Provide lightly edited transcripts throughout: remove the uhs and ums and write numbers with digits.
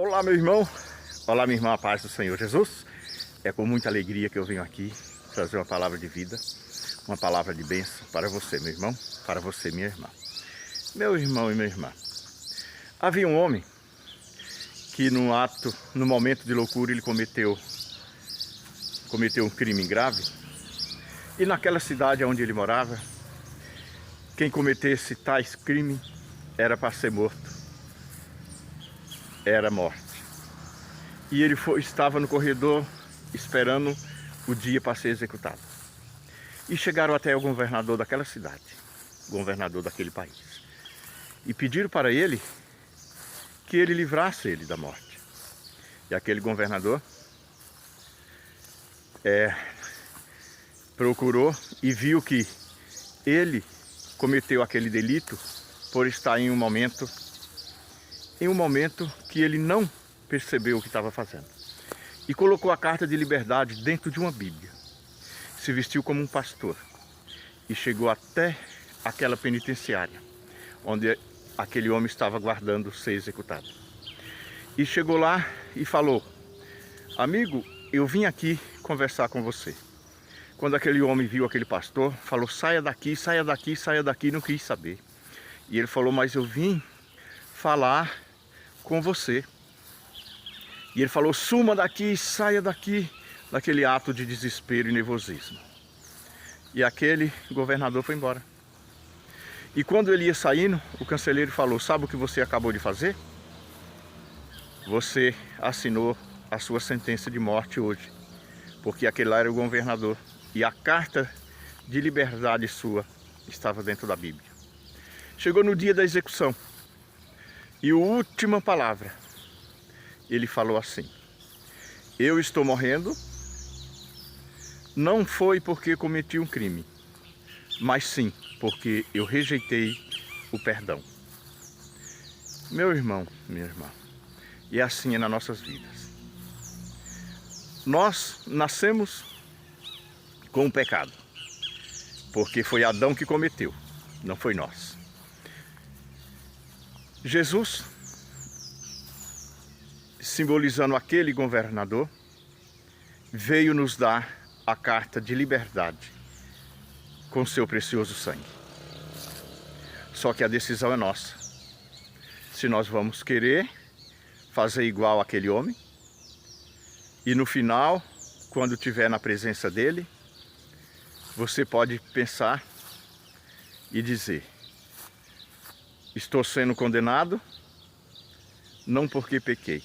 Olá, meu irmão. Olá, minha irmã, a paz do Senhor Jesus. É com muita alegria que eu venho aqui trazer uma palavra de vida, uma palavra de bênção para você, meu irmão, para você, minha irmã. Meu irmão e minha irmã, havia um homem que no momento de loucura, ele cometeu um crime grave. E naquela cidade onde ele morava, quem cometesse tais crimes era para ser morto, era morte. E ele estava no corredor esperando o dia para ser executado. E chegaram até o governador daquela cidade, governador daquele país, e pediram para ele que ele livrasse ele da morte. E aquele governador procurou e viu que ele cometeu aquele delito por estar em um momento que ele não percebeu o que estava fazendo. E colocou a carta de liberdade dentro de uma Bíblia. Se vestiu como um pastor e chegou até aquela penitenciária onde aquele homem estava aguardando ser executado. E chegou lá e falou: amigo, eu vim aqui conversar com você. Quando aquele homem viu aquele pastor, falou: saia daqui, saia daqui, saia daqui, não quis saber. E ele falou: mas eu vim falar com você. E ele falou: suma daqui, saia daqui, daquele ato de desespero e nervosismo. E aquele governador foi embora. E quando ele ia saindo, o cancereiro falou: sabe o que você acabou de fazer? Você assinou a sua sentença de morte hoje, porque aquele lá era o governador. E a carta de liberdade sua estava dentro da Bíblia. Chegou no dia da execução. E a última palavra, ele falou assim: eu estou morrendo, não foi porque cometi um crime, mas sim porque eu rejeitei o perdão. Meu irmão, minha irmã, e assim é nas nossas vidas. Nós nascemos com o pecado, porque foi Adão que cometeu, não foi nós. Jesus, simbolizando aquele governador, veio nos dar a carta de liberdade com seu precioso sangue. Só que a decisão é nossa. Se nós vamos querer fazer igual aquele homem, e no final, quando estiver na presença dele, você pode pensar e dizer: estou sendo condenado, não porque pequei,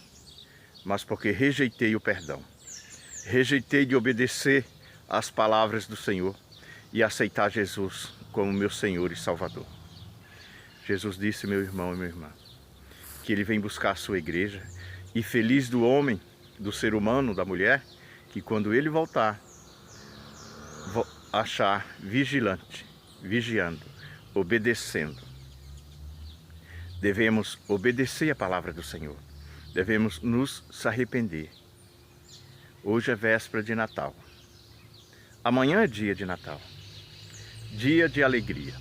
mas porque rejeitei o perdão. Rejeitei de obedecer às palavras do Senhor e aceitar Jesus como meu Senhor e Salvador. Jesus disse, meu irmão e minha irmã, que Ele vem buscar a sua igreja, e feliz do homem, do ser humano, da mulher, que quando Ele voltar, achar vigilante, vigiando, obedecendo. Devemos obedecer a palavra do Senhor. Devemos nos arrepender. Hoje é véspera de Natal. Amanhã é dia de Natal. Dia de alegria.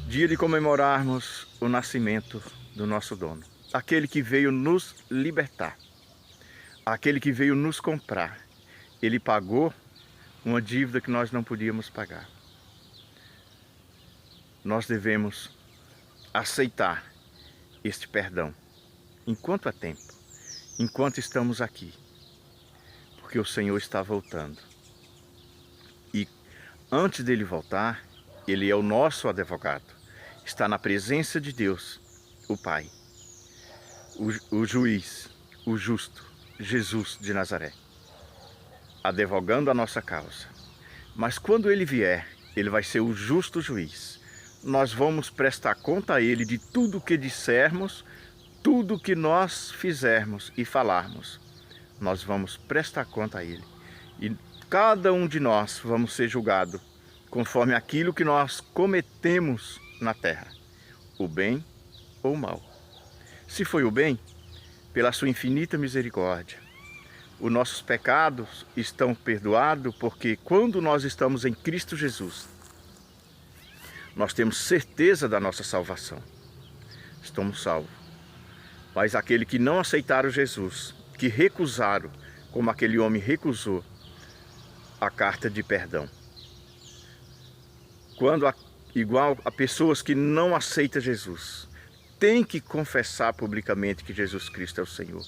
Dia de comemorarmos o nascimento do nosso dono. Aquele que veio nos libertar. Aquele que veio nos comprar. Ele pagou uma dívida que nós não podíamos pagar. Nós devemos aceitar este perdão enquanto há tempo, enquanto estamos aqui, porque o Senhor está voltando. E antes dele voltar, Ele é o nosso advogado, está na presença de Deus, o Pai, o juiz, o justo, Jesus de Nazaré, advogando a nossa causa. Mas quando Ele vier, Ele vai ser o justo juiz. Nós vamos prestar conta a Ele de tudo o que dissermos, tudo o que nós fizermos e falarmos. Nós vamos prestar conta a Ele. E cada um de nós vamos ser julgado conforme aquilo que nós cometemos na terra, o bem ou o mal. Se foi o bem, pela sua infinita misericórdia, os nossos pecados estão perdoados, porque quando nós estamos em Cristo Jesus, nós temos certeza da nossa salvação. Estamos salvos. Mas aquele que não aceitaram Jesus, que recusaram, como aquele homem recusou a carta de perdão. Igual a pessoas que não aceitam Jesus, tem que confessar publicamente que Jesus Cristo é o Senhor.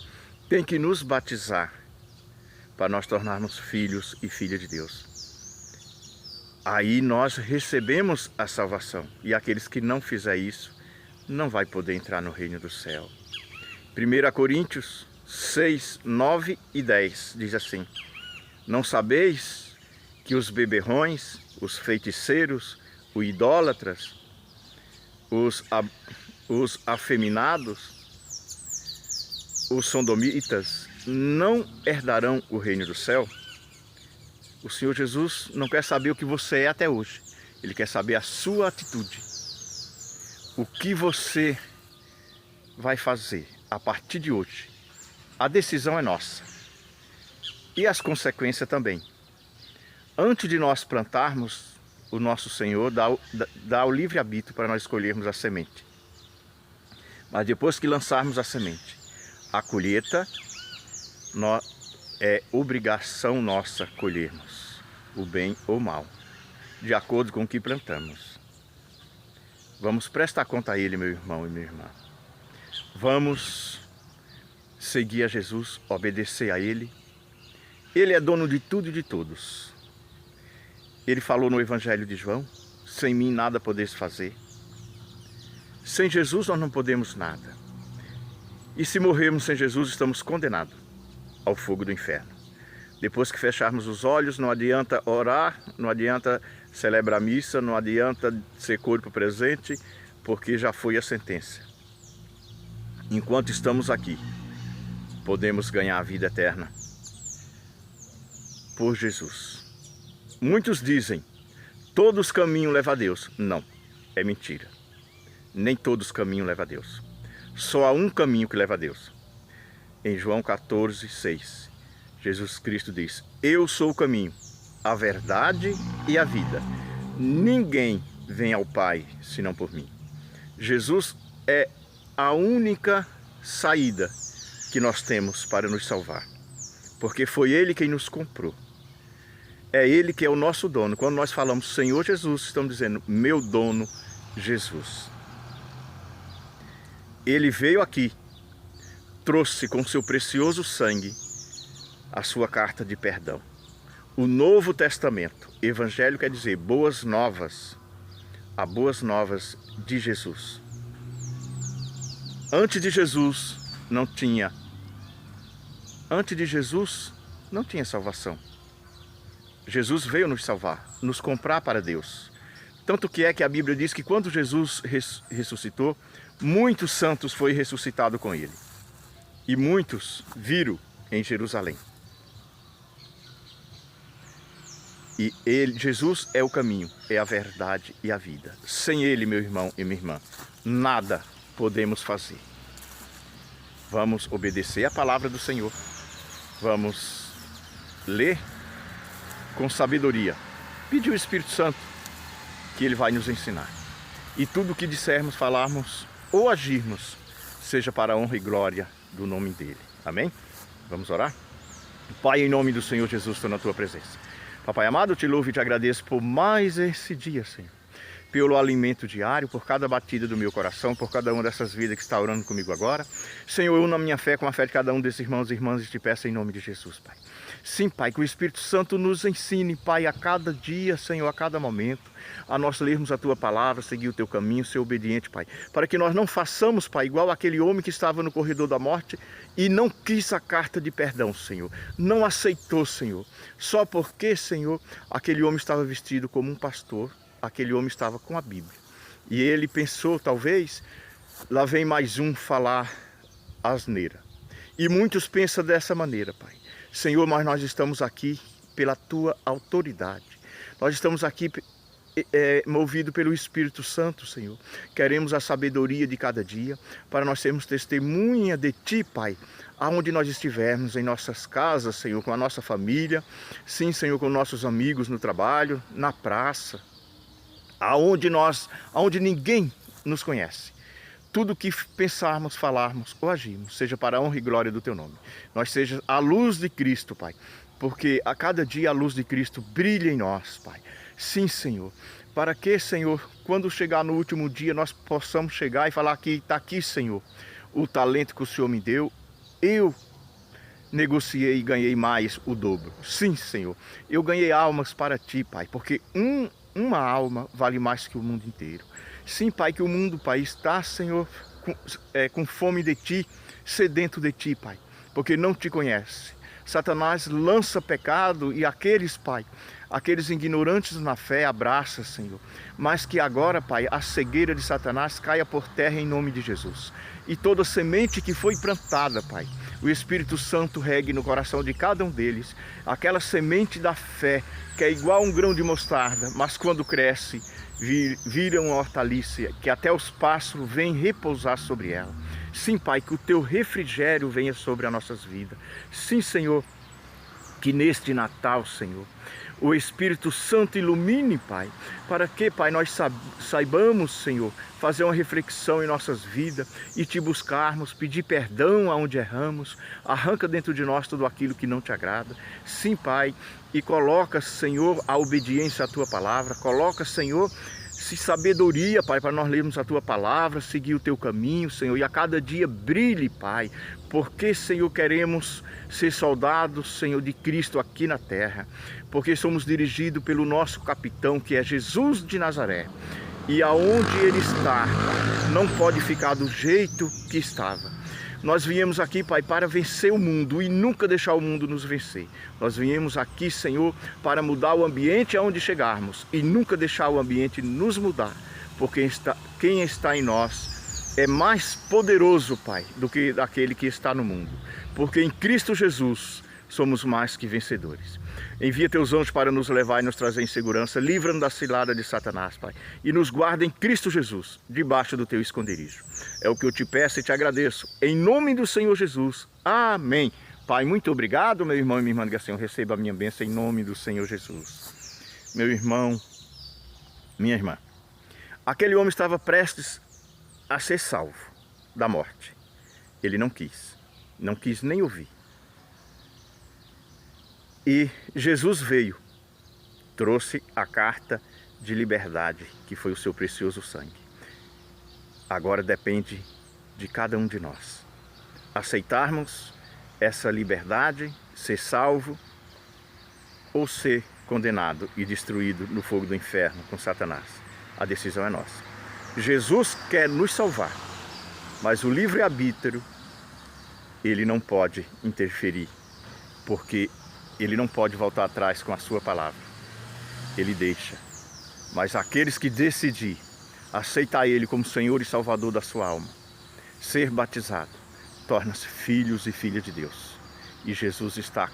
Tem que nos batizar para nós tornarmos filhos e filhas de Deus. Aí nós recebemos a salvação. E aqueles que não fizer isso, não vai poder entrar no reino do céu. 1 Coríntios 6, 9 e 10 diz assim: não sabeis que os beberrões, os feiticeiros, os idólatras, os afeminados, os sodomitas não herdarão o reino do céu? O Senhor Jesus não quer saber o que você é até hoje. Ele quer saber a sua atitude. O que você vai fazer a partir de hoje. A decisão é nossa. E as consequências também. Antes de nós plantarmos, o nosso Senhor dá o livre-arbítrio para nós escolhermos a semente. Mas depois que lançarmos a semente, a colheita é obrigação nossa colhermos o bem ou o mal, de acordo com o que plantamos. Vamos prestar conta a Ele, meu irmão e minha irmã. Vamos seguir a Jesus, obedecer a Ele. Ele é dono de tudo e de todos. Ele falou no Evangelho de João: sem mim nada podeis fazer. Sem Jesus nós não podemos nada. E se morrermos sem Jesus, estamos condenados ao fogo do inferno. Depois que fecharmos os olhos, não adianta orar, não adianta celebrar a missa, não adianta ser corpo presente, porque já foi a sentença. Enquanto estamos aqui, podemos ganhar a vida eterna por Jesus. Muitos dizem: todos os caminhos levam a Deus. Não, é mentira. Nem todos os caminhos levam a Deus. Só há um caminho que leva a Deus. Em João 14, 6, Jesus Cristo diz: eu sou o caminho, a verdade e a vida. Ninguém vem ao Pai senão por mim. Jesus é a única saída que nós temos para nos salvar. Porque foi Ele quem nos comprou. É Ele que é o nosso dono. Quando nós falamos Senhor Jesus, estamos dizendo meu dono Jesus. Ele veio aqui, trouxe com seu precioso sangue a sua carta de perdão. O Novo Testamento, Evangelho quer dizer boas novas, a boas novas de Jesus. Antes de Jesus não tinha salvação. Jesus veio nos salvar, nos comprar para Deus. Tanto que é que a Bíblia diz que quando Jesus ressuscitou, muitos santos foram ressuscitados com ele. E muitos viram em Jerusalém. E Jesus é o caminho, é a verdade e a vida. Sem Ele, meu irmão e minha irmã, nada podemos fazer. Vamos obedecer a palavra do Senhor. Vamos ler com sabedoria. Pedir ao Espírito Santo que Ele vai nos ensinar. E tudo o que dissermos, falarmos ou agirmos, seja para a honra e glória do nome dEle. Amém? Vamos orar? Pai, em nome do Senhor Jesus, estou na Tua presença. Papai amado, eu te louvo e te agradeço por mais esse dia, Senhor. Pelo alimento diário, por cada batida do meu coração, por cada uma dessas vidas que está orando comigo agora. Senhor, eu uno a minha fé com a fé de cada um desses irmãos e irmãs e te peço em nome de Jesus, Pai. Sim, Pai, que o Espírito Santo nos ensine, Pai, a cada dia, Senhor, a cada momento, a nós lermos a Tua palavra, seguir o Teu caminho, ser obediente, Pai. Para que nós não façamos, Pai, igual aquele homem que estava no corredor da morte e não quis a carta de perdão, Senhor. Não aceitou, Senhor. Só porque, Senhor, aquele homem estava vestido como um pastor, aquele homem estava com a Bíblia. E ele pensou, talvez, lá vem mais um falar asneira. E muitos pensam dessa maneira, Pai. Senhor, mas nós estamos aqui pela Tua autoridade. Nós estamos aqui movido pelo Espírito Santo, Senhor. Queremos a sabedoria de cada dia, para nós sermos testemunha de Ti, Pai, aonde nós estivermos, em nossas casas, Senhor, com a nossa família, sim, Senhor, com nossos amigos no trabalho, na praça, aonde ninguém nos conhece. tudo que pensarmos, falarmos ou agirmos, seja para a honra e glória do teu nome. Nós seja a luz de Cristo, Pai, porque a cada dia a luz de Cristo brilha em nós, Pai. Sim, Senhor. Para que, Senhor, quando chegar no último dia, nós possamos chegar e falar que está aqui, Senhor, o talento que o Senhor me deu, eu negociei e ganhei mais o dobro. Sim, Senhor, eu ganhei almas para Ti, Pai, porque uma alma vale mais que o mundo inteiro. Sim, Pai, que o mundo, Pai, está, Senhor, com fome de Ti, sedento de Ti, Pai, porque não Te conhece. Satanás lança pecado e aqueles, Pai, aqueles ignorantes na fé, abraça, Senhor. Mas que agora, Pai, a cegueira de Satanás caia por terra em nome de Jesus. E toda semente que foi plantada, Pai, o Espírito Santo regue no coração de cada um deles, aquela semente da fé, que é igual a um grão de mostarda, mas quando cresce, vira uma hortaliça, que até os pássaros vêm repousar sobre ela. Sim, Pai, que o Teu refrigério venha sobre as nossas vidas. Sim, Senhor, que neste Natal, Senhor, o Espírito Santo ilumine, Pai, para que, Pai, nós saibamos, Senhor, fazer uma reflexão em nossas vidas e Te buscarmos, pedir perdão aonde erramos, arranca dentro de nós tudo aquilo que não Te agrada. Sim, Pai, e coloca, Senhor, a obediência à Tua palavra, coloca, Senhor, sabedoria, Pai, para nós lermos a Tua palavra, seguir o Teu caminho, Senhor, e a cada dia brilhe, Pai, porque, Senhor, queremos ser soldados, Senhor, de Cristo aqui na terra, porque somos dirigidos pelo nosso capitão, que é Jesus de Nazaré, e aonde Ele está, não pode ficar do jeito que estava. Nós viemos aqui, Pai, para vencer o mundo e nunca deixar o mundo nos vencer. Nós viemos aqui, Senhor, para mudar o ambiente aonde chegarmos e nunca deixar o ambiente nos mudar, porque quem está em nós é mais poderoso, Pai, do que aquele que está no mundo, porque em Cristo Jesus somos mais que vencedores. Envia Teus anjos para nos levar e nos trazer em segurança, livra-nos da cilada de Satanás, Pai, e nos guarda em Cristo Jesus, debaixo do Teu esconderijo. É o que eu Te peço e Te agradeço, em nome do Senhor Jesus. Amém. Pai, muito obrigado, meu irmão e minha irmã, que o Senhor receba a minha bênção em nome do Senhor Jesus. Meu irmão, minha irmã, aquele homem estava prestes a ser salvo da morte. Ele não quis nem ouvir. E Jesus veio, trouxe a carta de liberdade, que foi o seu precioso sangue. Agora depende de cada um de nós aceitarmos essa liberdade, ser salvo ou ser condenado e destruído no fogo do inferno com Satanás. A decisão é nossa. Jesus quer nos salvar, mas o livre-arbítrio, Ele não pode interferir, porque Ele não pode voltar atrás com a sua palavra. Ele deixa. Mas aqueles que decidir aceitar Ele como Senhor e Salvador da sua alma, ser batizado, torna-se filhos e filhas de Deus. E Jesus está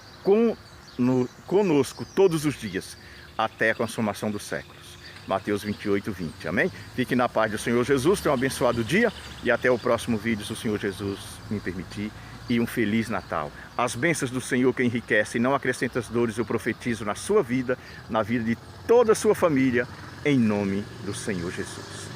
conosco todos os dias, até a consumação dos séculos. Mateus 28, 20. Amém? Fique na paz do Senhor Jesus. Tenha um abençoado dia e até o próximo vídeo, se o Senhor Jesus me permitir. E um Feliz Natal. As bênçãos do Senhor que enriquece e não acrescenta as dores, eu profetizo na sua vida, na vida de toda a sua família, em nome do Senhor Jesus.